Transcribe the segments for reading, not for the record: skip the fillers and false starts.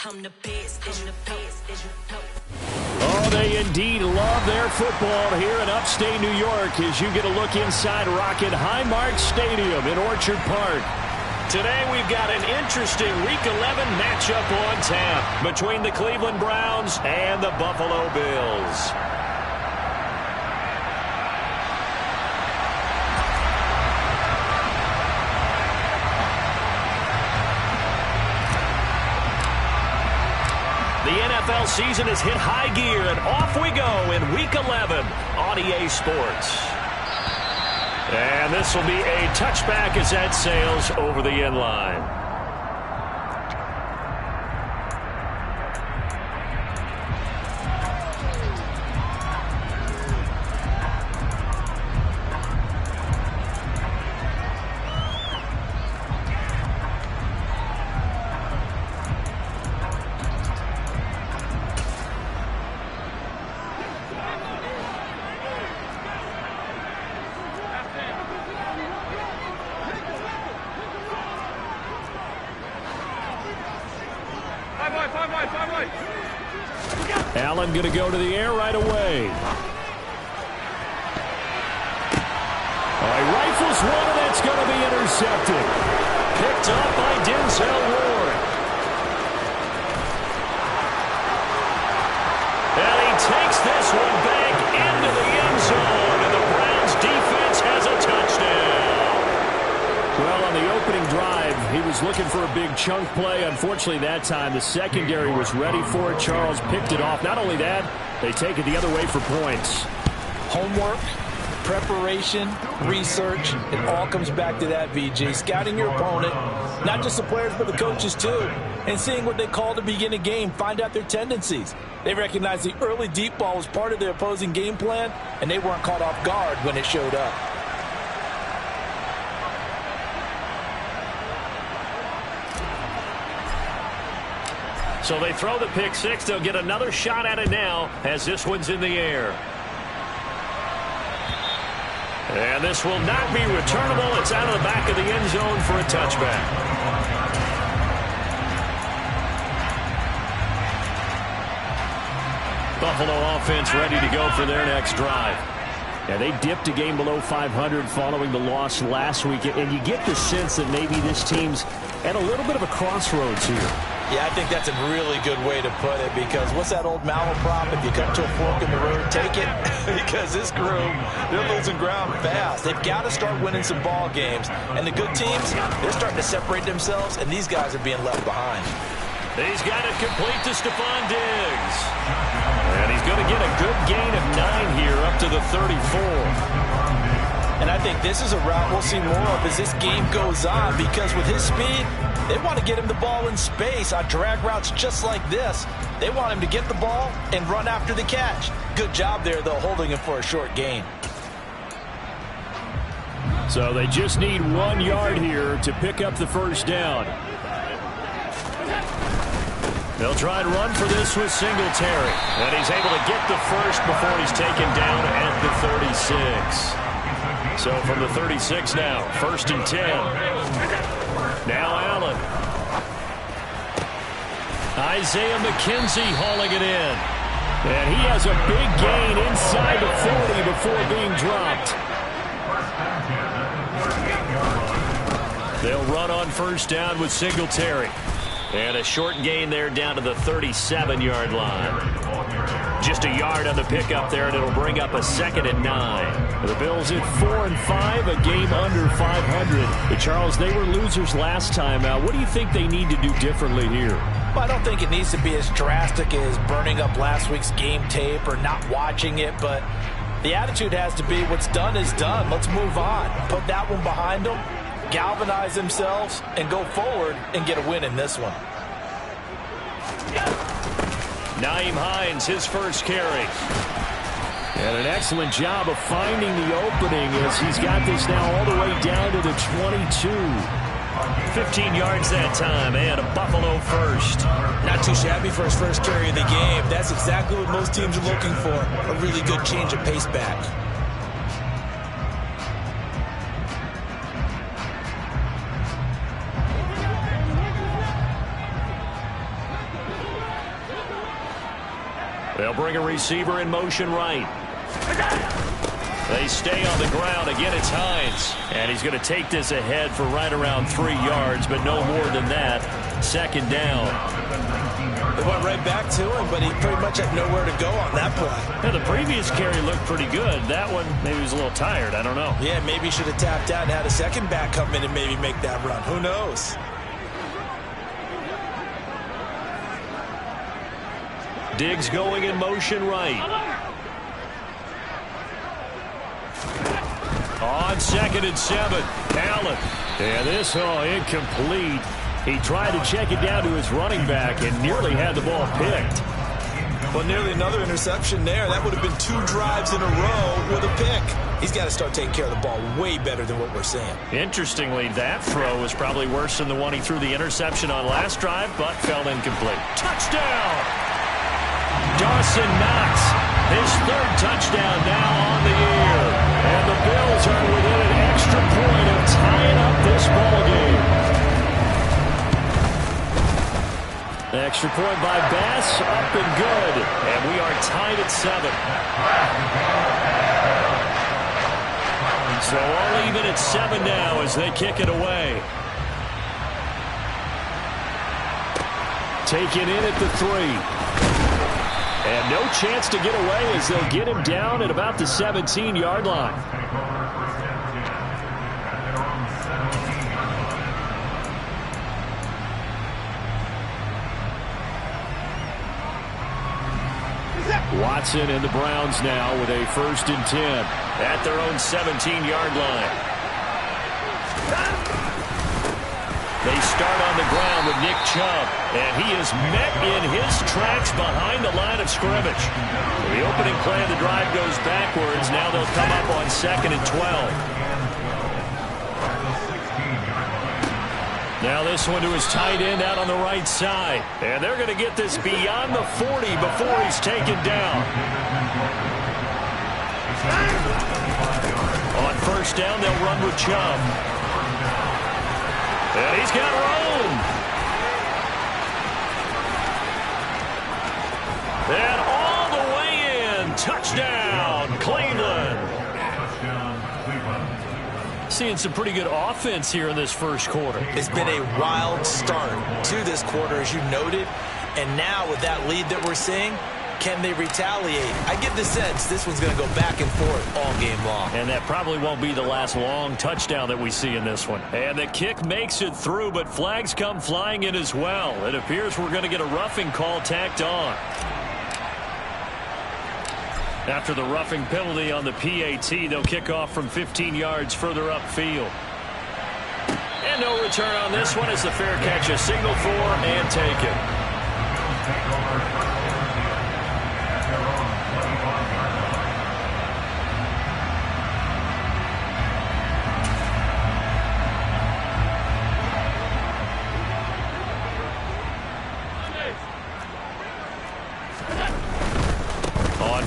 Oh, they indeed love their football here in upstate New York as you get a look inside Rocket Highmark Stadium in Orchard Park. Today we've got an interesting Week 11 matchup on tap between the Cleveland Browns and the Buffalo Bills. The NFL season has hit high gear, and off we go in Week 11 on EA Sports. And this will be a touchback as that sails over the end line. Allen going to go to the air right away. He rifles one, and that's going to be intercepted. Picked up by Denzel Ward. And he takes this one back into the end zone, and the Browns defense has a touchdown. Well, on the opening drive, he was looking for a big chunk play. Unfortunately, that time, the secondary was ready for it. Charles picked it off. Not only that, they take it the other way for points. Homework, preparation, research, it all comes back to that, VJ. Scouting your opponent, not just the players, but the coaches too, and seeing what they call to begin a game, find out their tendencies. They recognized the early deep ball was part of their opposing game plan, and they weren't caught off guard when it showed up. So they throw the pick six. They'll get another shot at it now as this one's in the air. And this will not be returnable. It's out of the back of the end zone for a touchback. Buffalo offense ready to go for their next drive. Yeah, they dipped a game below 500 following the loss last week. And you get the sense that maybe this team's at a little bit of a crossroads here. Yeah, I think that's a really good way to put it, because what's that old malaprop? If you come to a fork in the road, take it. Because this group, they're losing ground fast. They've got to start winning some ball games. And the good teams, they're starting to separate themselves, and these guys are being left behind. He's got it complete to Stephon Diggs. And he's going to get a good gain of 9 here up to the 34. And I think this is a route we'll see more of as this game goes on, because with his speed, they want to get him the ball in space on drag routes just like this. They want him to get the ball and run after the catch. Good job there, though, holding him for a short gain. So they just need 1 yard here to pick up the first down. They'll try and run for this with Singletary. And he's able to get the first before he's taken down at the 36. So from the 36 now, 1st and 10. Now Allen. Isaiah McKenzie hauling it in. And he has a big gain inside the 40 before being dropped. They'll run on first down with Singletary. And a short gain there down to the 37-yard line. Just a yard on the pickup there, and it'll bring up a 2nd and 9. The Bills at 4 and 5, a game under 500. But Charles, they were losers last time out. What do you think they need to do differently here? Well, I don't think it needs to be as drastic as burning up last week's game tape or not watching it, but the attitude has to be what's done is done. Let's move on. Put that one behind them, galvanize themselves, and go forward and get a win in this one. Nyheim Hines, his first carry. And an excellent job of finding the opening as he's got this now all the way down to the 22. 15 yards that time, and a Buffalo first. Not too shabby for his first carry of the game. That's exactly what most teams are looking for, a really good change of pace back. They'll bring a receiver in motion right. They stay on the ground. Again, it's Hines. And he's going to take this ahead for right around 3 yards, but no more than that. Second down. They went right back to him, but he pretty much had nowhere to go on that play. Yeah, the previous carry looked pretty good. That one, maybe he was a little tired. I don't know. Yeah, maybe he should have tapped out and had a second back come in and maybe make that run. Who knows? Diggs going in motion right. On 2nd and 7, Allen. And this, incomplete. He tried to check it down to his running back and nearly had the ball picked. Well, nearly another interception there. That would have been 2 drives in a row with a pick. He's got to start taking care of the ball way better than what we're seeing. Interestingly, that throw was probably worse than the one he threw the interception on last drive, but fell incomplete. Touchdown! Dawson Knox, his 3rd touchdown now on the year. And the Bills are within an extra point of tying up this ballgame. Extra point by Bass, up and good. And we are tied at 7. So all even at 7 now as they kick it away. Taken in at the 3. And no chance to get away as they'll get him down at about the 17-yard line. Watson and the Browns now with a 1st and 10 at their own 17-yard line. They start on the ground with Nick Chubb, and he is met in his tracks behind the line of scrimmage. The opening play of the drive goes backwards. Now they'll come up on 2nd and 12. Now this one to his tight end out on the right side. And they're going to get this beyond the 40 before he's taken down. On 1st down, they'll run with Chubb. And he's got room. And all the way in. Touchdown, Cleveland. Seeing some pretty good offense here in this first quarter. It's been a wild start to this quarter, as you noted. And now with that lead that we're seeing, can they retaliate? I get the sense this one's going to go back and forth all game long. And that probably won't be the last long touchdown that we see in this one. And the kick makes it through, but flags come flying in as well. It appears we're going to get a roughing call tacked on. After the roughing penalty on the PAT, they'll kick off from 15 yards further upfield. And no return on this one as the fair catch is signaled for and taken.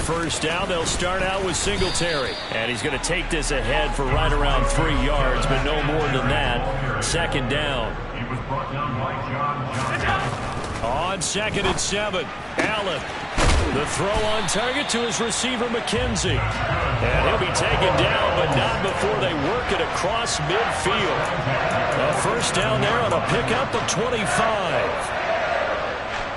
First down, they'll start out with Singletary. And he's going to take this ahead for right around 3 yards, but no more than that. 2nd down. On 2nd and 7, Allen. The throw on target to his receiver, McKenzie. And he'll be taken down, but not before they work it across midfield. A 1st down there on a pickup of 25.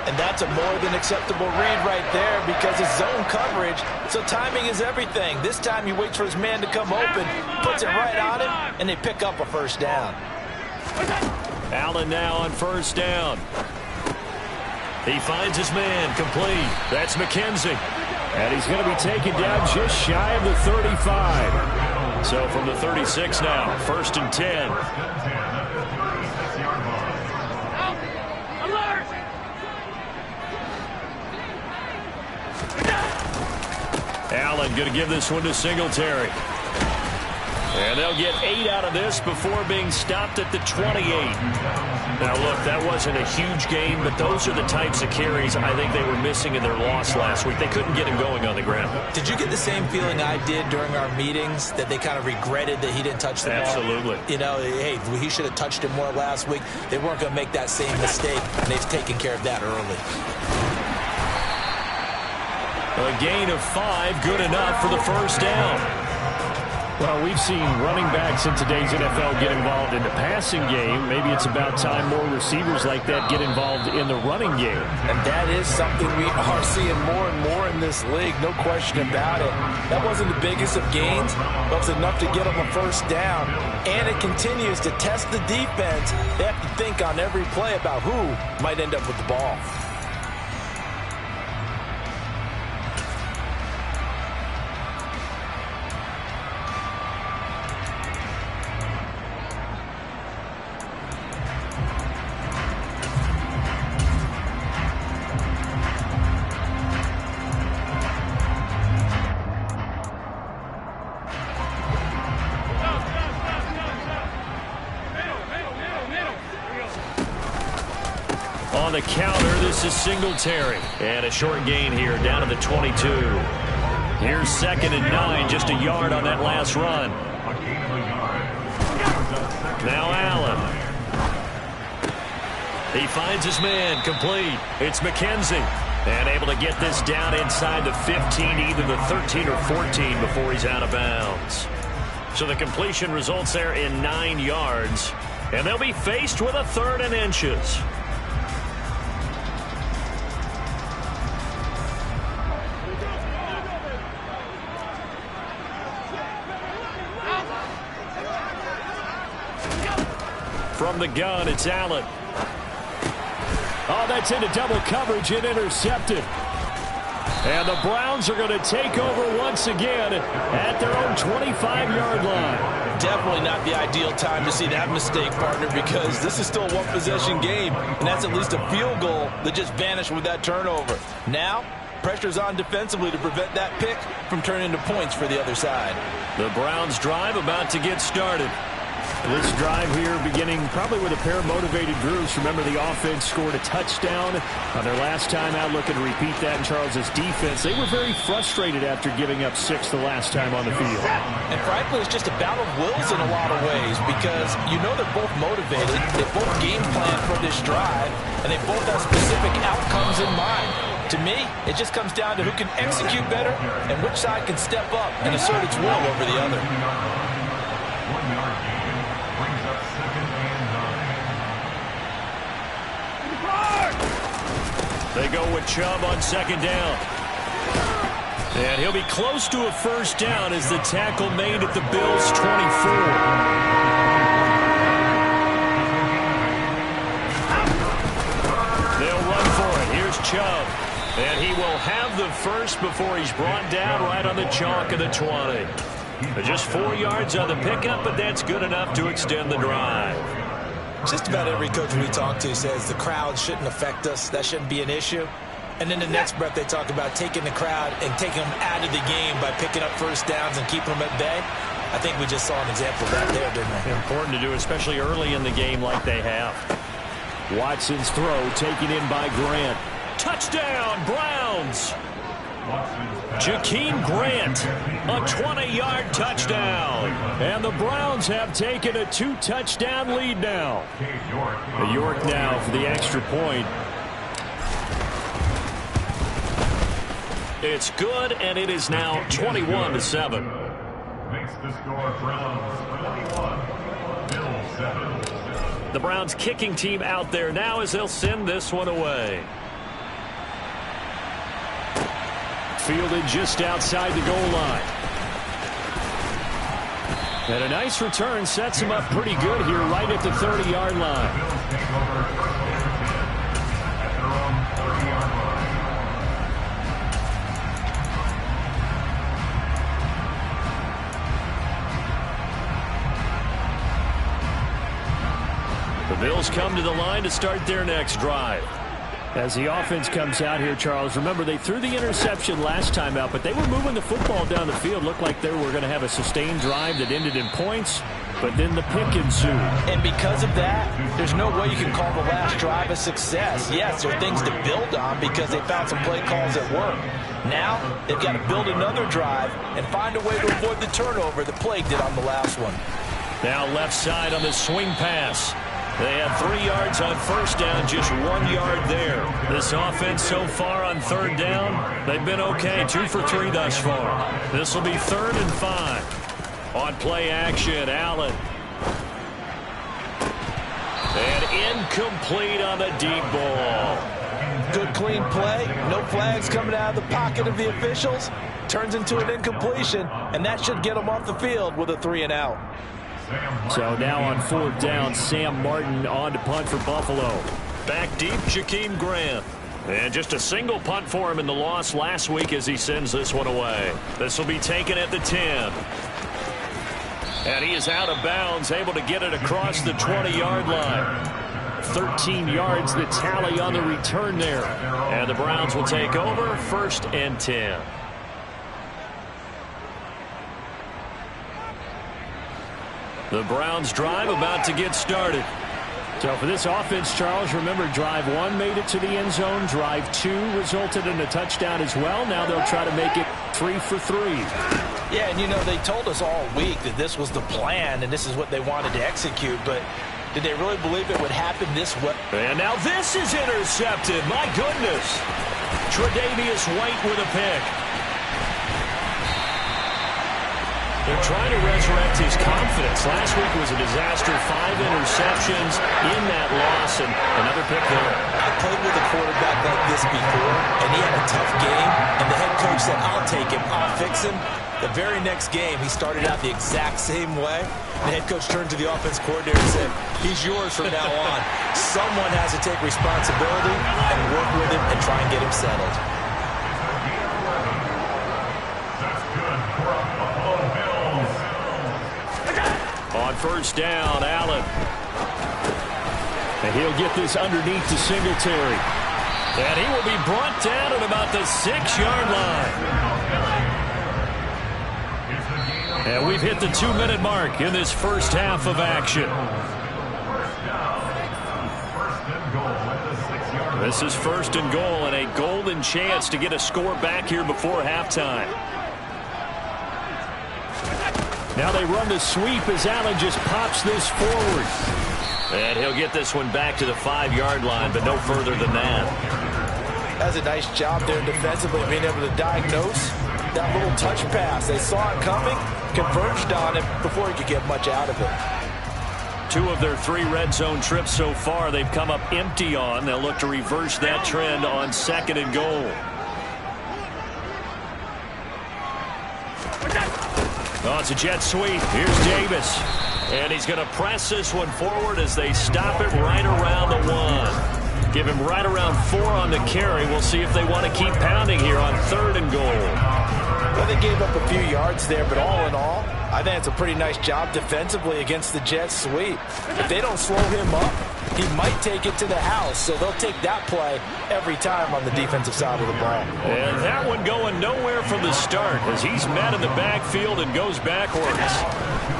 And that's a more than acceptable read right there because it's zone coverage, so timing is everything. This time he waits for his man to come open, puts it right on him, and they pick up a 1st down. Allen now on 1st down. He finds his man complete. That's McKenzie. And he's going to be taken down just shy of the 35. So from the 36 now, 1st and 10. Allen going to give this one to Singletary. And they'll get 8 out of this before being stopped at the 28. Now, look, that wasn't a huge game, but those are the types of carries I think they were missing in their loss last week. They couldn't get him going on the ground. Did you get the same feeling I did during our meetings, that they kind of regretted that he didn't touch the ball? Absolutely. You know, hey, he should have touched it more last week. They weren't going to make that same mistake, and they've taken care of that early. A gain of 5, good enough for the first down. Well, we've seen running backs in today's NFL get involved in the passing game. Maybe it's about time more receivers like that get involved in the running game. And that is something we are seeing more and more in this league, no question about it. That wasn't the biggest of gains, but it's enough to get them a first down. And it continues to test the defense. They have to think on every play about who might end up with the ball. On the counter, this is Singletary. And a short gain here, down to the 22. Here's 2nd and 9, just a yard on that last run. Now Allen. He finds his man, complete. It's McKenzie. And able to get this down inside the 15, either the 13 or 14 before he's out of bounds. So the completion results there in 9 yards. And they'll be faced with a 3rd and inches. From the gun, it's Allen. Oh, that's into double coverage and intercepted. And the Browns are going to take over once again at their own 25-yard line. Definitely not the ideal time to see that mistake, partner, because this is still a one-possession game, and that's at least a field goal that just vanished with that turnover. Now, pressure's on defensively to prevent that pick from turning into points for the other side. The Browns drive about to get started. This drive here beginning probably with a pair of motivated groups. Remember, the offense scored a touchdown on their last time out, looking to repeat that in Charles's defense. They were very frustrated after giving up 6 the last time on the field. And frankly, it's just a battle of wills in a lot of ways, because you know they're both motivated, they both game plan for this drive, and they both have specific outcomes in mind. To me, it just comes down to who can execute better and which side can step up and assert its will over the other. They go with Chubb on 2nd down. And he'll be close to a first down as the tackle made at the Bills' 24. They'll run for it. Here's Chubb. And he will have the first before he's brought down right on the chalk of the 20. Just 4 yards on the pickup, but that's good enough to extend the drive. Just about every coach we talk to says the crowd shouldn't affect us. That shouldn't be an issue. And then the next breath they talk about taking the crowd and taking them out of the game by picking up first downs and keeping them at bay. I think we just saw an example of that there, didn't we? Important to do, especially early in the game like they have. Watson's throw taken in by Grant. Touchdown, Browns! Jakeem Grant, a 20-yard touchdown. And the Browns have taken a 2-touchdown lead now. York now for the extra point. It's good, and it is now 21-7. Makes the score Browns 21, Bills 7. The Browns kicking team out there now as they'll send this one away. Fielded just outside the goal line. And a nice return sets him up pretty good here right at the 30-yard line. The Bills come to the line to start their next drive. As the offense comes out here, Charles, remember they threw the interception last time out, but they were moving the football down the field. Looked like they were going to have a sustained drive that ended in points, but then the pick ensued. And because of that, there's no way you can call the last drive a success. Yes, there are things to build on because they found some play calls that work. Now, they've got to build another drive and find a way to avoid the turnover that plagued it on the last one. Now left side on the swing pass. They had 3 yards on first down, just 1 yard there. This offense so far on third down, they've been okay. 2 for 3 thus far. This will be 3rd and 5. On play action, Allen. And incomplete on the deep ball. Good clean play. No flags coming out of the pocket of the officials. Turns into an incompletion, and that should get them off the field with a 3 and out. So now on 4th down, Sam Martin on to punt for Buffalo. Back deep, Jakeem Grant. And just a single punt for him in the loss last week as he sends this one away. This will be taken at the 10. And he is out of bounds, able to get it across the 20-yard line. 13 yards, the tally on the return there. And the Browns will take over, 1st and 10. The Browns drive about to get started. So for this offense, Charles, remember drive 1 made it to the end zone. Drive 2 resulted in a touchdown as well. Now they'll try to make it 3 for 3. Yeah, and you know, they told us all week that this was the plan and this is what they wanted to execute, but did they really believe it would happen this way? And now this is intercepted. My goodness. Tre'Davious White with a pick. They're trying to resurrect his confidence. Last week was a disaster. 5 interceptions in that loss, and another pick there. I played with a quarterback like this before, and he had a tough game, and the head coach said, I'll take him, I'll fix him. The very next game, he started out the exact same way. The head coach turned to the offense coordinator and said, he's yours from now on. Someone has to take responsibility and work with him and try and get him settled. On 1st down, Allen. And he'll get this underneath to Singletary. And he will be brought down at about the 6-yard line. And we've hit the 2-minute mark in this first half of action. This is 1st and goal and a golden chance to get a score back here before halftime. Now they run the sweep as Allen just pops this forward. And he'll get this one back to the 5-yard line, but no further than that. That's a nice job there defensively, being able to diagnose that little touch pass. They saw it coming, converged on it before he could get much out of it. 2 of their 3 red zone trips so far they've come up empty on. They'll look to reverse that trend on 2nd and goal. Oh, it's a jet sweep. Here's Davis. And he's going to press this one forward as they stop it right around the 1. Give him right around 4 on the carry. We'll see if they want to keep pounding here on 3rd and goal. Well, they gave up a few yards there, but all in all, I think it's a pretty nice job defensively against the jet sweep. If they don't slow him up, he might take it to the house, so they'll take that play every time on the defensive side of the ball. And that one going nowhere from the start as he's met in the backfield and goes backwards.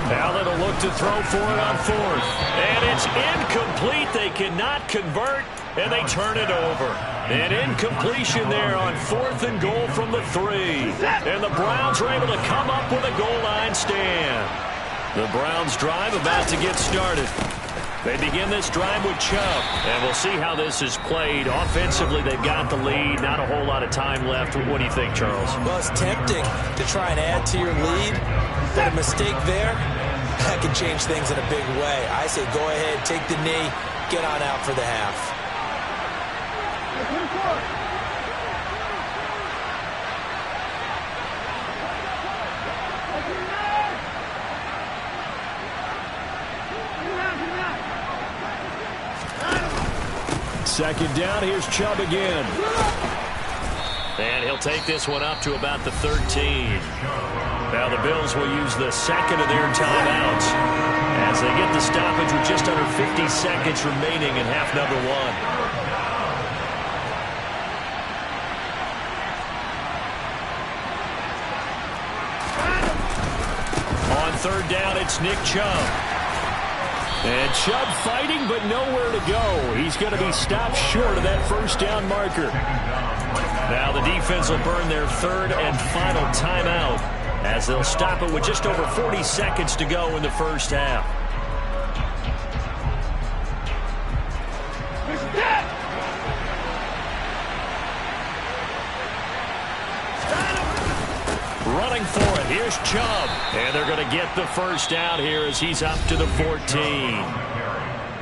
Allen will look to throw for it on 4th. And it's incomplete. They cannot convert, and they turn it over. An incompletion there on 4th and goal from the 3. And the Browns are able to come up with a goal line stand. The Browns drive about to get started. They begin this drive with Chubb, and we'll see how this is played. Offensively, they've got the lead. Not a whole lot of time left. What do you think, Charles? Well, it's tempting to try and add to your lead, but a mistake there, that can change things in a big way. I say go ahead, take the knee, get on out for the half. Second down, here's Chubb again. And he'll take this one up to about the 13. Now the Bills will use the 2nd of their timeouts as they get the stoppage with just under 50 seconds remaining in half number 1. On 3rd down, it's Nick Chubb. And Chubb fighting, but nowhere to go. He's going to be stopped short of that 1st down marker. Now the defense will burn their 3rd and final timeout as they'll stop it with just over 40 seconds to go in the first half. Running for it. Here's Chubb. And they're going to get the first down here as he's up to the 14.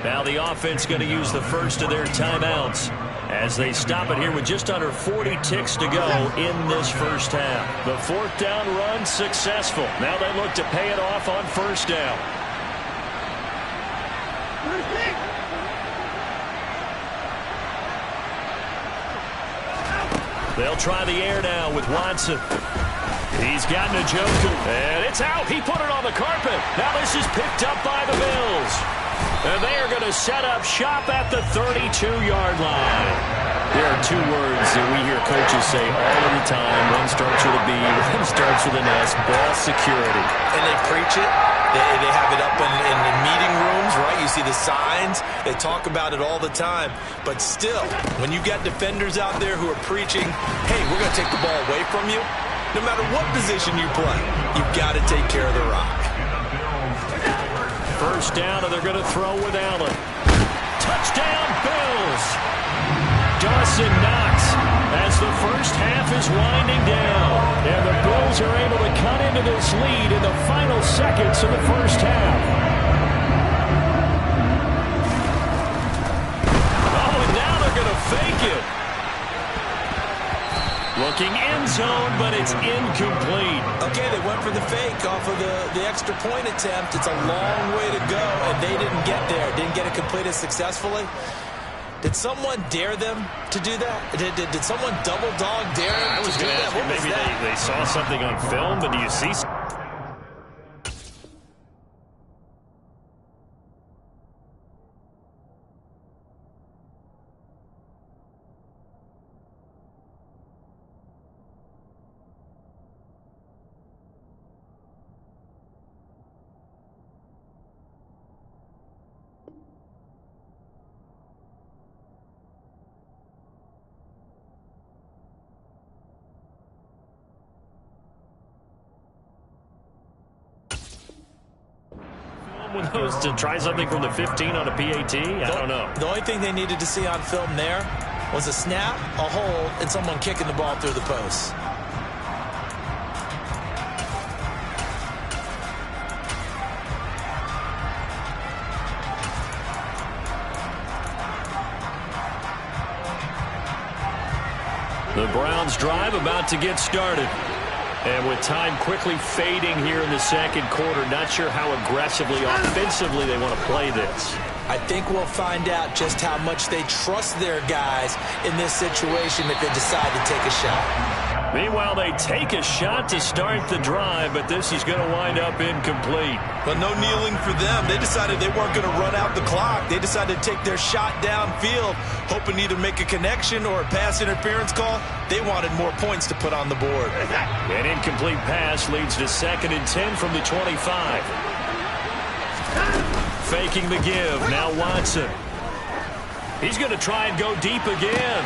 Now the offense going to use the first of their timeouts as they stop it here with just under 40 ticks to go in this first half. The fourth down run successful. Now they look to pay it off on first down. They'll try the air now with Watson. He's gotten a Njoku, and it's out. He put it on the carpet. Now this is picked up by the Bills. And they are going to set up shop at the 32-yard line. There are two words that we hear coaches say all of the time. One starts with a B, one starts with an S, ball security. And they preach it. They have it up in the meeting rooms, right? You see the signs. They talk about it all the time. But still, when you got defenders out there who are preaching, hey, we're going to take the ball away from you, no matter what position you play, you've got to take care of the rock. First down, and they're going to throw with Allen. Touchdown, Bills! Dawson Knox as the first half is winding down. And the Bills are able to cut into this lead in the final seconds of the first half. Oh, and now they're going to fake it. Looking end zone, but it's incomplete. Okay, they went for the fake off of the extra point attempt. It's a long way to go, and they didn't get there. Didn't get it completed successfully. Did someone dare them to do that? Did someone double dog dare them to do that? What was maybe that? They saw something on film, but do you see? With those to try something from the 15 on a PAT? I don't know. The only thing they needed to see on film there was a snap, a hold, and someone kicking the ball through the post. The Browns drive about to get started. And with time quickly fading here in the second quarter, not sure how aggressively, offensively they want to play this. I think we'll find out just how much they trust their guys in this situation if they decide to take a shot. Meanwhile, they take a shot to start the drive, but this is going to wind up incomplete. But no kneeling for them. They decided they weren't going to run out the clock. They decided to take their shot downfield, hoping to either make a connection or a pass interference call. They wanted more points to put on the board. An incomplete pass leads to 2nd and 10 from the 25. Faking the give. Now Watson. He's going to try and go deep again.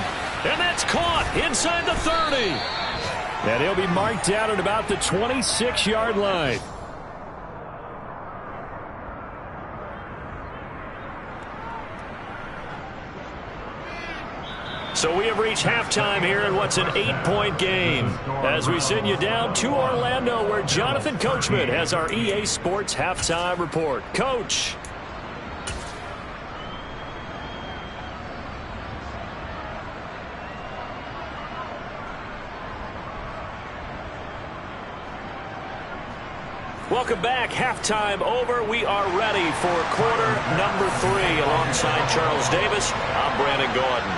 And that's caught inside the 30. And he'll be marked down at about the 26-yard line. So we have reached halftime here in what's an 8-point game. As we send you down to Orlando, where Jonathan Coachman has our EA Sports halftime report. Coach. Welcome back. Halftime over. We are ready for quarter number 3. Alongside Charles Davis, I'm Brandon Gordon.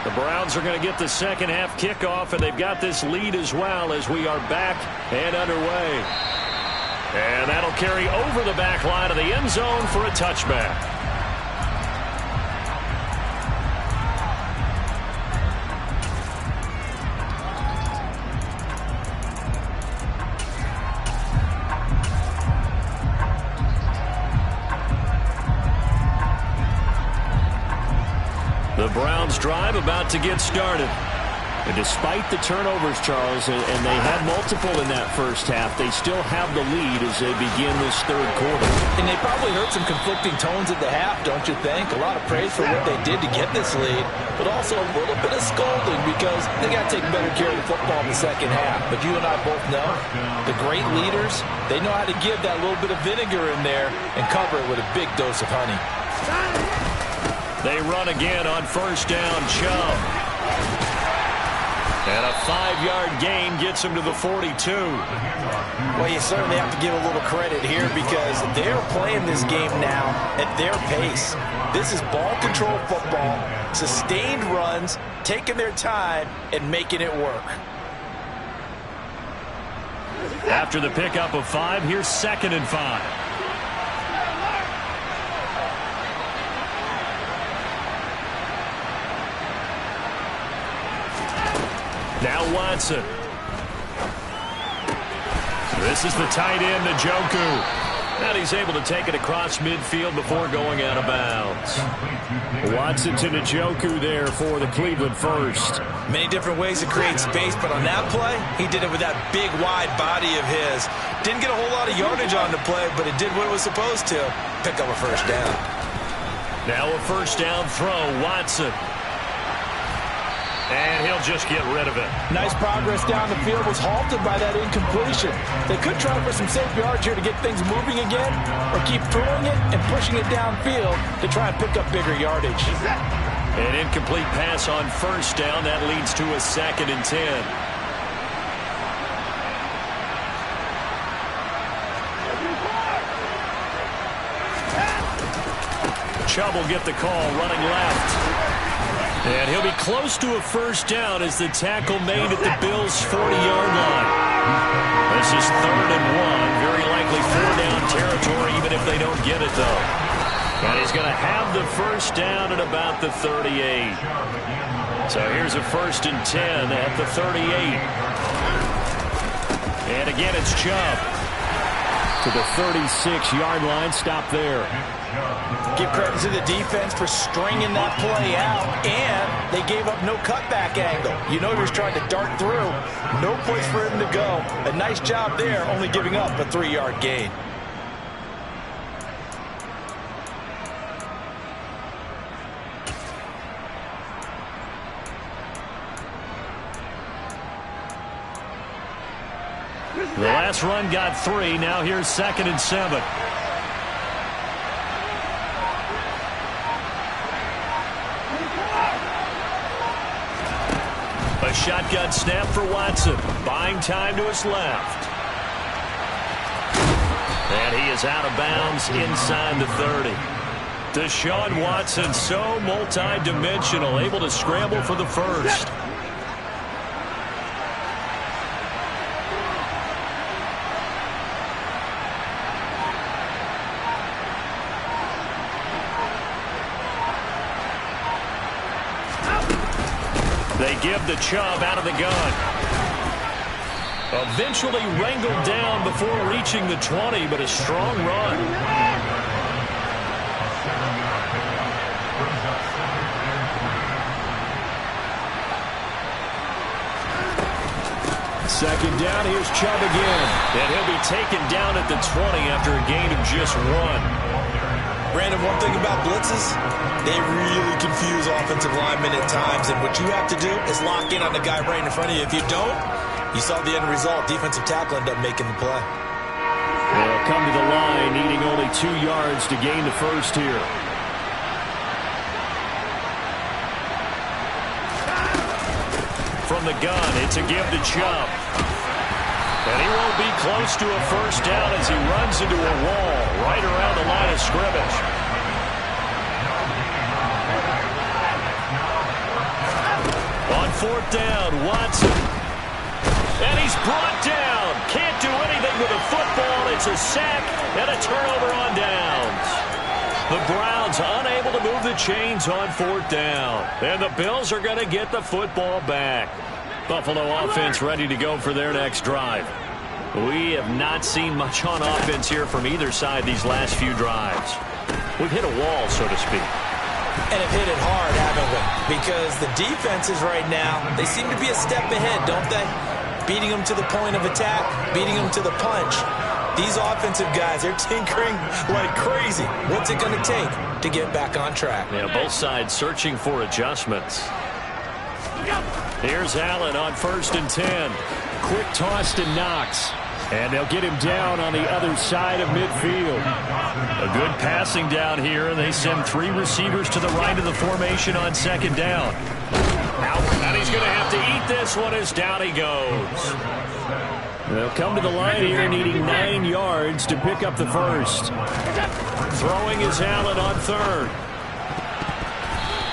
The Browns are going to get the second half kickoff, and they've got this lead as well as we are back and underway. And that'll carry over the back line of the end zone for a touchback. The Browns drive about to get started. And despite the turnovers, Charles, and they had multiple in that first half, they still have the lead as they begin this third quarter. And they probably heard some conflicting tones at the half, don't you think? A lot of praise for what they did to get this lead, but also a little bit of scolding because they got to take better care of the football in the second half. But you and I both know the great leaders, they know how to give that little bit of vinegar in there and cover it with a big dose of honey. They run again on first down. Chubb. And a 5-yard gain gets him to the 42. Well, you certainly have to give a little credit here because they're playing this game now at their pace. This is ball control football, sustained runs, taking their time and making it work. After the pickup of 5, here's 2nd and 5. Now Watson. This is the tight end, Njoku. And he's able to take it across midfield before going out of bounds. Watson to Njoku there for the Cleveland first. Many different ways to create space, but on that play, he did it with that big, wide body of his. Didn't get a whole lot of yardage on the play, but it did what it was supposed to. Pick up a first down. Now a first down throw, Watson. And he'll just get rid of it. Nice progress down the field, was halted by that incompletion. They could try for some safe yards here to get things moving again, or keep throwing it and pushing it downfield to try and pick up bigger yardage. An incomplete pass on first down. That leads to a 2nd and 10. Chubb will get the call, running left. And he'll be close to a first down as the tackle made at the Bills' 40-yard line. This is 3rd and 1. Very likely 4-down territory, even if they don't get it, though. And he's going to have the first down at about the 38. So here's a 1st and 10 at the 38. And again, it's Chubb. To the 36-yard line, stop there. Give credit to the defense for stringing that play out, and they gave up no cutback angle. You know he was trying to dart through. No place for him to go. A nice job there, only giving up a 3-yard gain. The last run got 3. Now here's 2nd and 7. A shotgun snap for Watson. Buying time to his left. And he is out of bounds inside the 30. Deshaun Watson, so multi-dimensional, able to scramble for the first. They give the Chubb out of the gun. Eventually wrangled down before reaching the 20, but a strong run. Second down, here's Chubb again. And he'll be taken down at the 20 after a gain of just 1. Brandon, one thing about blitzes, they really confuse offensive linemen at times, and what you have to do is lock in on the guy right in front of you. If you don't, you saw the end result. Defensive tackle ended up making the play. They'll come to the line, needing only 2 yards to gain the first here. From the gun, it's a give to Chubb. And he won't be close to a first down as he runs into a wall right around the line of scrimmage. On 4th down, Watson. And he's brought down. Can't do anything with the football. It's a sack and a turnover on downs. The Browns unable to move the chains on 4th down. And the Bills are going to get the football back. Buffalo offense ready to go for their next drive. We have not seen much on offense here from either side these last few drives. We've hit a wall, so to speak. And have hit it hard, haven't we? Because the defenses right now, they seem to be a step ahead, don't they? Beating them to the point of attack, beating them to the punch. These offensive guys, they're tinkering like crazy. What's it going to take to get back on track? Yeah, both sides searching for adjustments. Here's Allen on 1st and 10. Quick toss to Knox. And they'll get him down on the other side of midfield. A good passing down here, and they send 3 receivers to the right of the formation on 2nd down. Out, and he's going to have to eat this one as down he goes. They'll come to the line here needing 9 yards to pick up the first. Throwing is Allen on 3rd.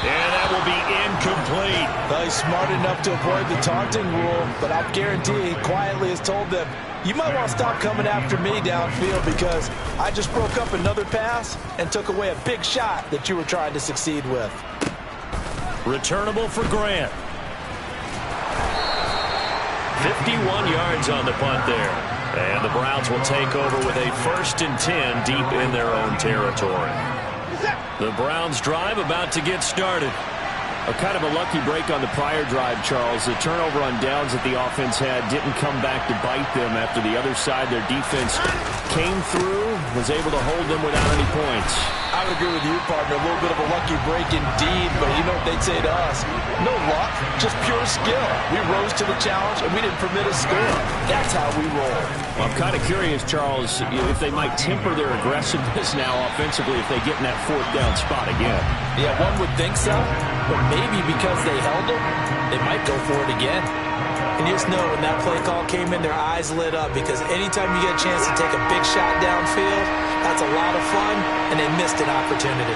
And that will be incomplete. Well, he's smart enough to avoid the taunting rule, but I'll guarantee he quietly has told them, you might want to stop coming after me downfield because I just broke up another pass and took away a big shot that you were trying to succeed with. Returnable for Grant. 51 yards on the punt there. And the Browns will take over with a 1st and 10 deep in their own territory. The Browns drive about to get started. A kind of a lucky break on the prior drive, Charles. The turnover on downs that the offense had didn't come back to bite them after the other side. Their defense came through, was able to hold them without any points. I would agree with you, partner. A little bit of a lucky break indeed, but you know what they'd say to us? No luck, just pure skill. We rose to the challenge, and we didn't permit a score. That's how we roll. Well, I'm kind of curious, Charles, if they might temper their aggressiveness now offensively if they get in that 4th down spot again. Yeah, one would think so, but maybe because they held them, they might go for it again. And you just know when that play call came in, their eyes lit up because anytime you get a chance to take a big shot downfield, that's a lot of fun, and they missed an opportunity.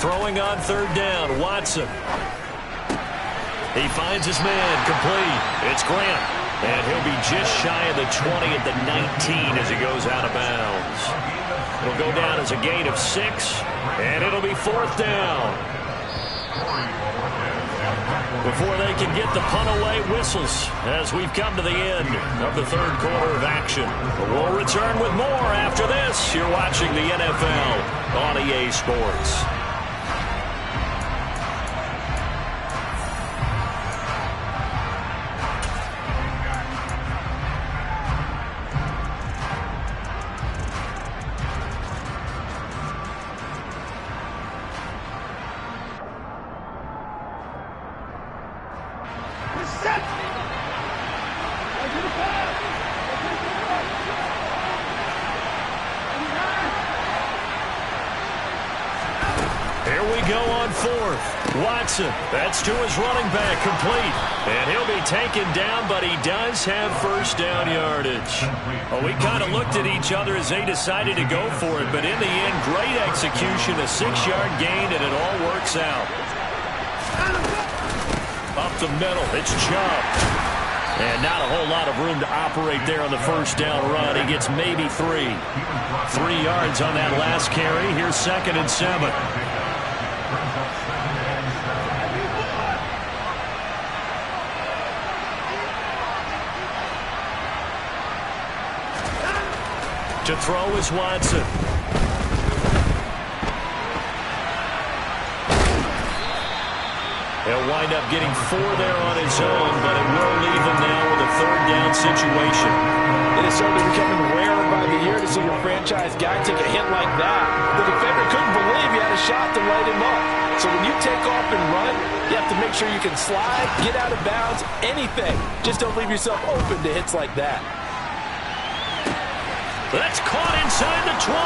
Throwing on 3rd down, Watson. He finds his man, complete. It's Grant. And he'll be just shy of the 20 at the 19 as he goes out of bounds. It'll go down as a gain of 6, and it'll be 4th down. Before they can get the punt away, whistles as we've come to the end of the 3rd quarter of action. We'll return with more after this. You're watching the NFL on EA Sports. Here we go on 4th. Watson, that's to his running back, complete. And he'll be taken down, but he does have 1st down yardage. Well, we kind of looked at each other as they decided to go for it, but in the end, great execution, a 6-yard gain, and it all works out. Up the middle, it's Chubb. And not a whole lot of room to operate there on the 1st down run. He gets maybe 3. 3 yards on that last carry. Here's 2nd and 7. To throw is Watson. He'll wind up getting 4 there on his own, but it will leave him now with a 3rd down situation. It is certainly becoming rarer by the year to see your franchise guy take a hit like that. The defender couldn't believe he had a shot to light him up. So when you take off and run, you have to make sure you can slide, get out of bounds, anything. Just don't leave yourself open to hits like that. That's caught inside the 20.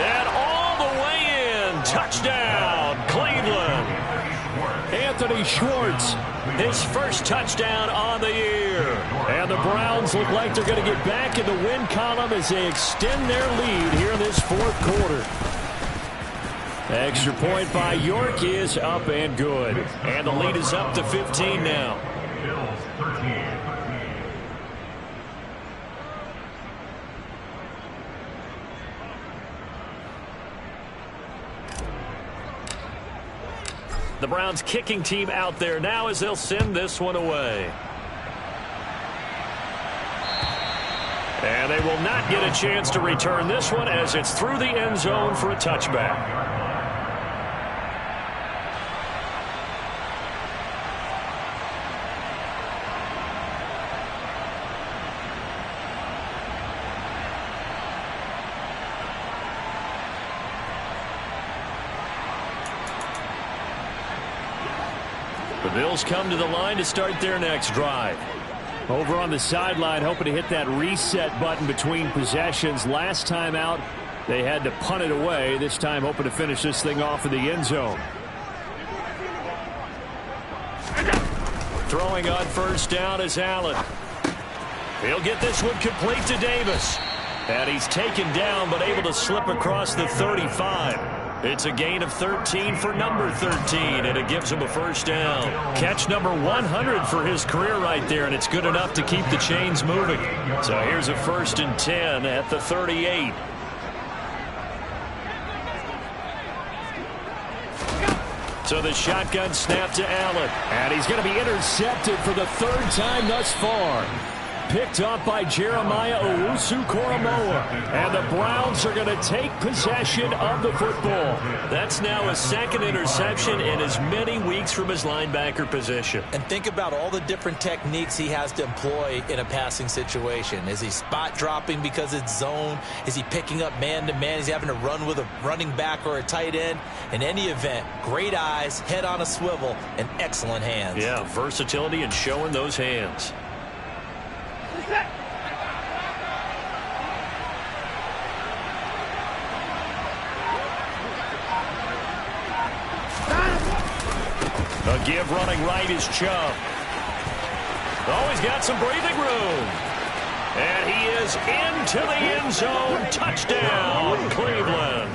And all the way in. Touchdown, Cleveland. Anthony Schwartz, his first touchdown on the year. And the Browns look like they're going to get back in the win column as they extend their lead here in this 4th quarter. Extra point by York is up and good. And the lead is up to 15 now. The Browns kicking team out there now as they'll send this one away. And they will not get a chance to return this one as it's through the end zone for a touchback. The Bills come to the line to start their next drive. Over on the sideline, hoping to hit that reset button between possessions. Last time out, they had to punt it away. This time, hoping to finish this thing off in the end zone. Throwing on first down is Allen. He'll get this one complete to Davis. And he's taken down, but able to slip across the 35. It's a gain of 13 for number 13, and it gives him a first down. Catch number 100 for his career right there, and it's good enough to keep the chains moving. So here's a 1st and 10 at the 38. So the shotgun snap to Allen. And he's going to be intercepted for the 3rd time thus far. Picked up by Jeremiah Owusu-Koramoah. And the Browns are going to take possession of the football. That's now a 2nd interception in as many weeks from his linebacker position. And think about all the different techniques he has to employ in a passing situation. Is he spot dropping because it's zone? Is he picking up man-to-man? Is he having to run with a running back or a tight end? In any event, great eyes, head on a swivel, and excellent hands. Yeah, versatility and showing those hands. A give running right is Chubb. Oh, he's got some breathing room. And he is into the end zone. Touchdown, Cleveland.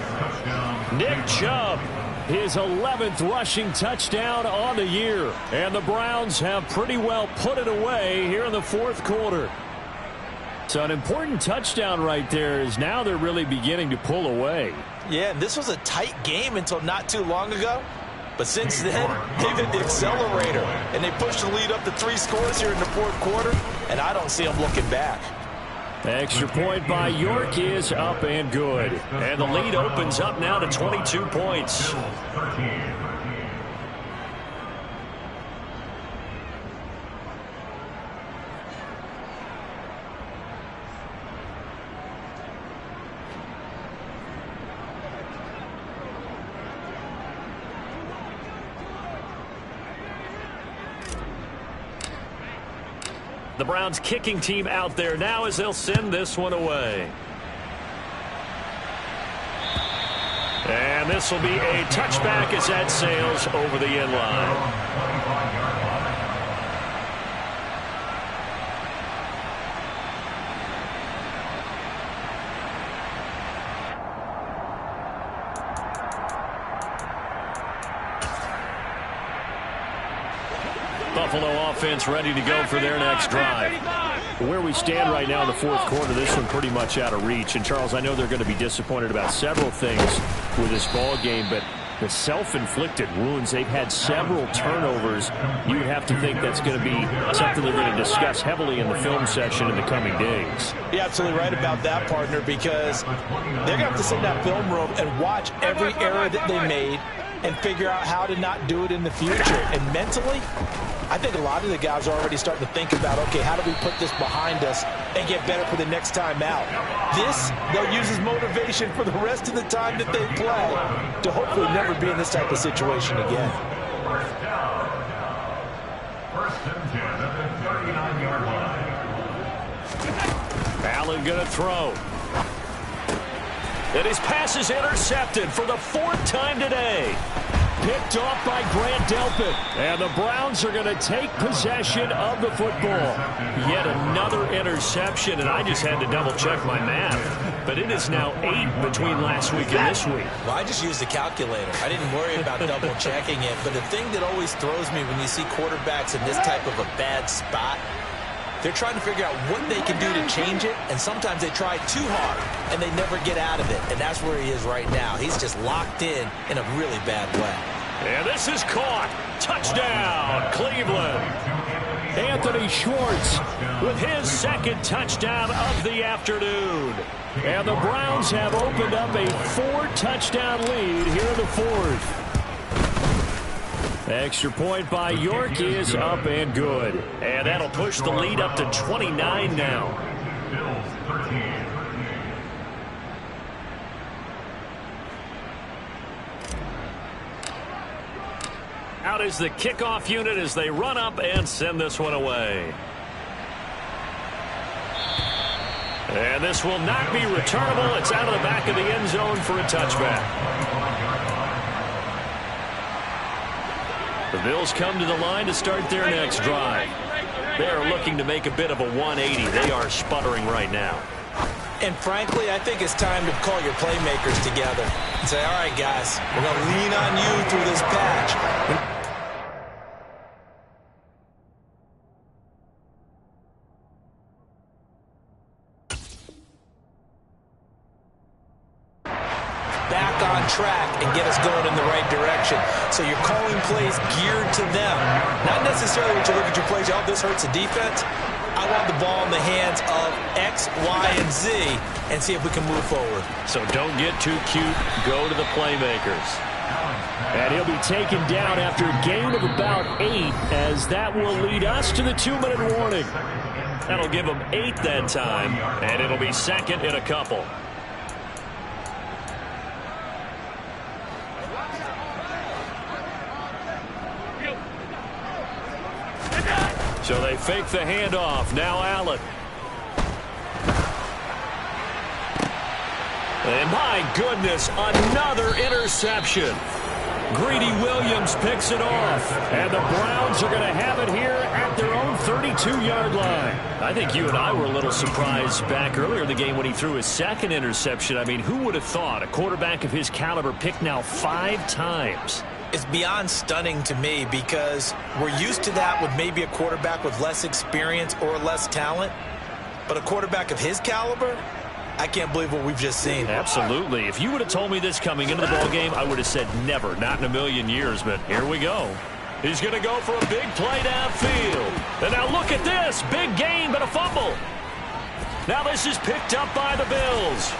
Nick Chubb, his 11th rushing touchdown on the year. And the Browns have pretty well put it away here in the 4th quarter. So an important touchdown right there is now they're really beginning to pull away. Yeah, and this was a tight game until not too long ago. But since then, they've hit the accelerator, and they pushed the lead up to 3 scores here in the 4th quarter, and I don't see them looking back. Extra point by York is up and good. And the lead opens up now to 22 points. The Browns kicking team out there now as they'll send this one away. And this will be a touchback as that sails over the end line. Buffalo offense ready to go for their next drive. Where we stand right now in the 4th quarter, this one pretty much out of reach. And, Charles, I know they're going to be disappointed about several things with this ball game, but the self-inflicted wounds, they've had several turnovers. You would have to think that's going to be something they're going to discuss heavily in the film session in the coming days. You're absolutely right about that, partner, because they're going to have to sit in that film room and watch every error that they made and figure out how to not do it in the future. And mentally, I think a lot of the guys are already starting to think about, okay, how do we put this behind us and get better for the next time out? This, they'll use as motivation for the rest of the time that they play to hopefully never be in this type of situation again. First and 10 at the 39-yard line. Allen going to throw. And his pass is intercepted for the 4th time today. Picked off by Grant Delpit. And the Browns are going to take possession of the football. Yet another interception, and I just had to double-check my math. But it is now 8 between last week and this week. Well, I just used the calculator. I didn't worry about double-checking it. But the thing that always throws me when you see quarterbacks in this type of a bad spot, they're trying to figure out what they can do to change it, and sometimes they try too hard, and they never get out of it. And that's where he is right now. He's just locked in a really bad way. And this is caught. Touchdown, Cleveland. Anthony Schwartz With his second touchdown of the afternoon. And the Browns have opened up a 4-touchdown lead here in the fourth. Extra point by York is up and good. And that'll push the lead up to 29 now. Bills 13. Out is the kickoff unit as they run up and send this one away. And this will not be returnable. It's out of the back of the end zone for a touchback. The Bills come to the line to start their next drive. They are looking to make a bit of a 180. They are sputtering right now. And frankly, I think it's time to call your playmakers together and say, all right, guys, we're going to lean on you through this patch. Back on track and get us going in the right direction. So you're calling plays geared to them. Not necessarily when you look at your plays, oh, this hurts the defense. I want the ball in the hands of X, Y, and Z and see if we can move forward. So don't get too cute. Go to the playmakers. And he'll be taken down after a gain of about 8, as that will lead us to the 2-minute warning. That'll give them 8 that time, and it'll be second in a couple. So they fake the handoff. Now Allen. And my goodness, another interception. Greedy Williams picks it off. And the Browns are going to have it here at their own 32-yard line. I think you and I were a little surprised back earlier in the game when he threw his second interception. I mean, who would have thought a quarterback of his caliber picked now 5 times? It's beyond stunning to me because we're used to that with maybe a quarterback with less experience or less talent. But a quarterback of his caliber, I can't believe what we've just seen. Absolutely. If you would have told me this coming into the ballgame, I would have said never, not in a million years. But here we go. He's going to go for a big play downfield. And now look at this. Big gain, but a fumble. Now this is picked up by the Bills.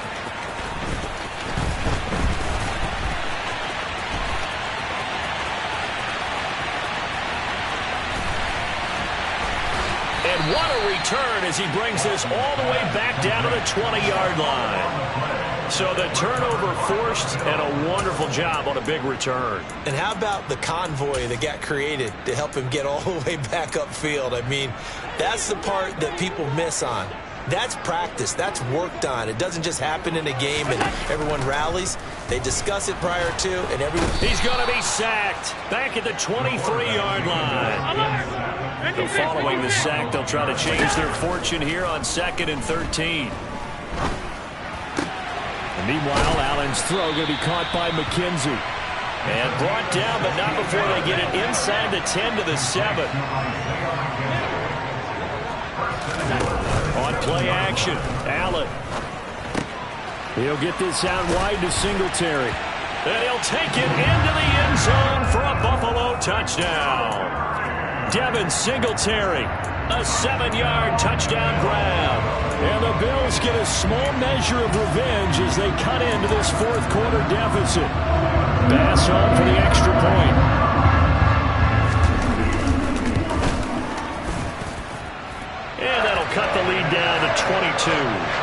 And what a return as he brings this all the way back down to the 20-yard line. So the turnover forced and a wonderful job on a big return. And how about the convoy that got created to help him get all the way back upfield? I mean, that's the part that people miss on. That's practice. That's worked on. It doesn't just happen in a game and everyone rallies. They discuss it prior to, and everyone... He's going to be sacked back at the 23-yard line. So following the sack, they'll try to change their fortune here on 2nd and 13. And meanwhile, Allen's throw going to be caught by McKenzie. And brought down, but not before they get it inside the 10 to the 7. On play action, Allen. He'll get this out wide to Singletary. And he'll take it into the end zone for a Buffalo touchdown. Devin Singletary, a 7-yard touchdown grab. And the Bills get a small measure of revenge as they cut into this fourth-quarter deficit. Pass on for the extra point. And that'll cut the lead down to 22.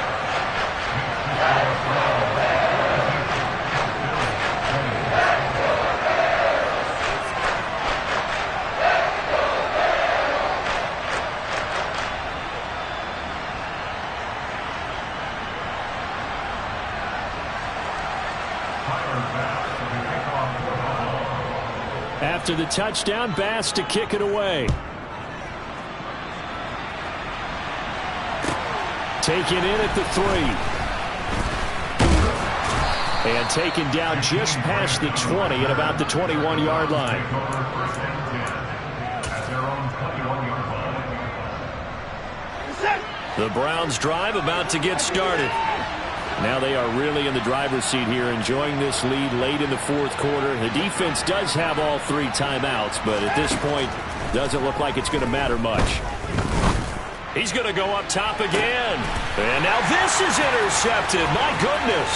After the touchdown, Bass to kick it away. Taken in at the 3. And taken down just past the 20 at about the 21-yard line. The Browns drive about to get started. Now they are really in the driver's seat here, enjoying this lead late in the fourth quarter. The defense does have all 3 timeouts, but at this point, doesn't look like it's going to matter much. He's going to go up top again. And now this is intercepted. My goodness.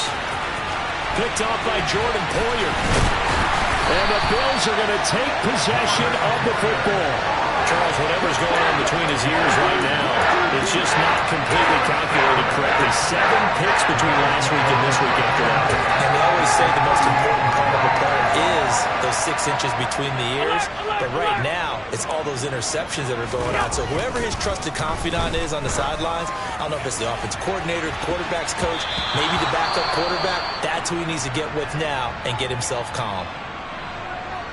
Picked off by Jordan Poyer. And the Bills are going to take possession of the football. Charles, whatever's going on between his ears right now, it's just not completely calculated correctly. 7 picks between last week and this week after that. And they always say the most important part of a player is those 6 inches between the ears. But right now, it's all those interceptions that are going on. So whoever his trusted confidant is on the sidelines, I don't know if it's the offensive coordinator, the quarterback's coach, maybe the backup quarterback, that's who he needs to get with now and get himself calm.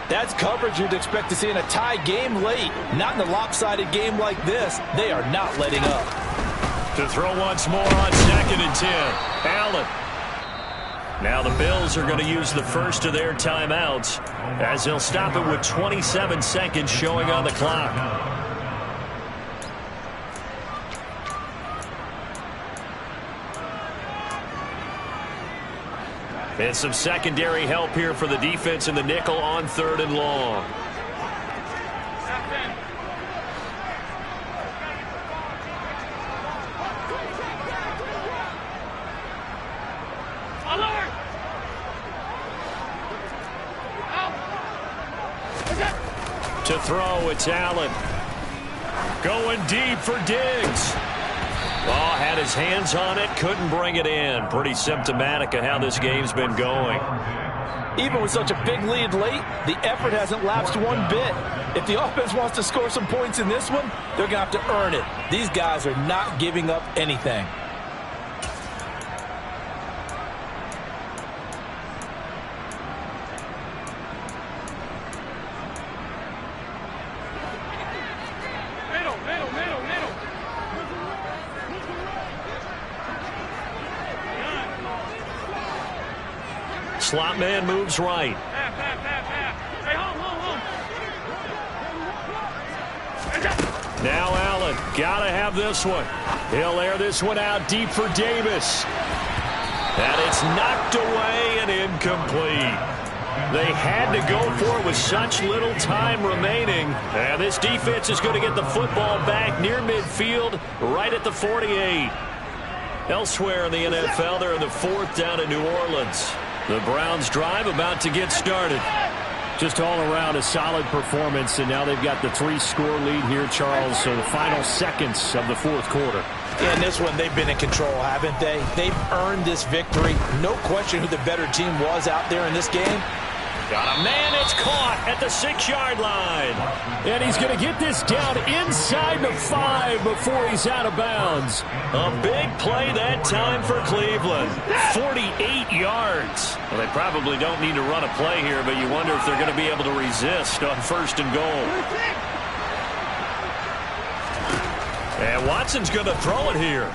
That's coverage you'd expect to see in a tie game late. Not in a lopsided game like this. They are not letting up. To throw once more on 2nd and 10. Allen. Now the Bills are going to use the first of their timeouts as they'll stop it with 27 seconds showing on the clock. And some secondary help here for the defense in the nickel on 3rd and long. To throw, it's Allen. Going deep for Diggs. Oh, had his hands on it, couldn't bring it in. Pretty symptomatic of how this game's been going. Even with such a big lead late, the effort hasn't lapsed one bit. If the offense wants to score some points in this one, they're going to have to earn it. These guys are not giving up anything. Slot man moves right. Now Allen, gotta have this one. He'll air this one out deep for Davis. And it's knocked away and incomplete. They had to go for it with such little time remaining. And this defense is going to get the football back near midfield, right at the 48. Elsewhere in the NFL, they're in the 4th down in New Orleans. The Browns drive about to get started. Just all around a solid performance, and now they've got the 3-score lead here, Charles. So the final seconds of the fourth quarter. Yeah, in this one, they've been in control, haven't they? They've earned this victory. No question who the better team was out there in this game. Got a man, it's caught at the 6-yard line. And he's going to get this down inside the 5 before he's out of bounds. A big play that time for Cleveland. 48 yards. Well, they probably don't need to run a play here, but you wonder if they're going to be able to resist on 1st and goal. And Watson's going to throw it here.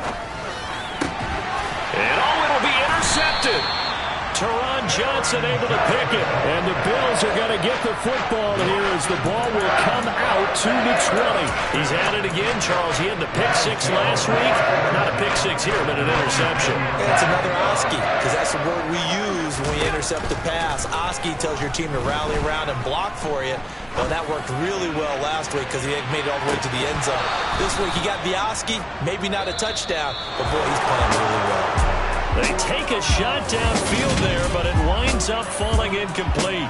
And it'll be intercepted. Teron Johnson able to pick it. And the Bills are going to get the football here as the ball will come out to the 20. He's at it again, Charles. He had the pick 6 last week. Not a pick 6 here, but an interception. It's another Oski, because that's the word we use when we intercept the pass. Oski tells your team to rally around and block for you. Well, that worked really well last week because he had made it all the way to the end zone. This week he got the Oski, maybe not a touchdown, but boy, he's playing really well. They take a shot downfield there, but it winds up falling incomplete.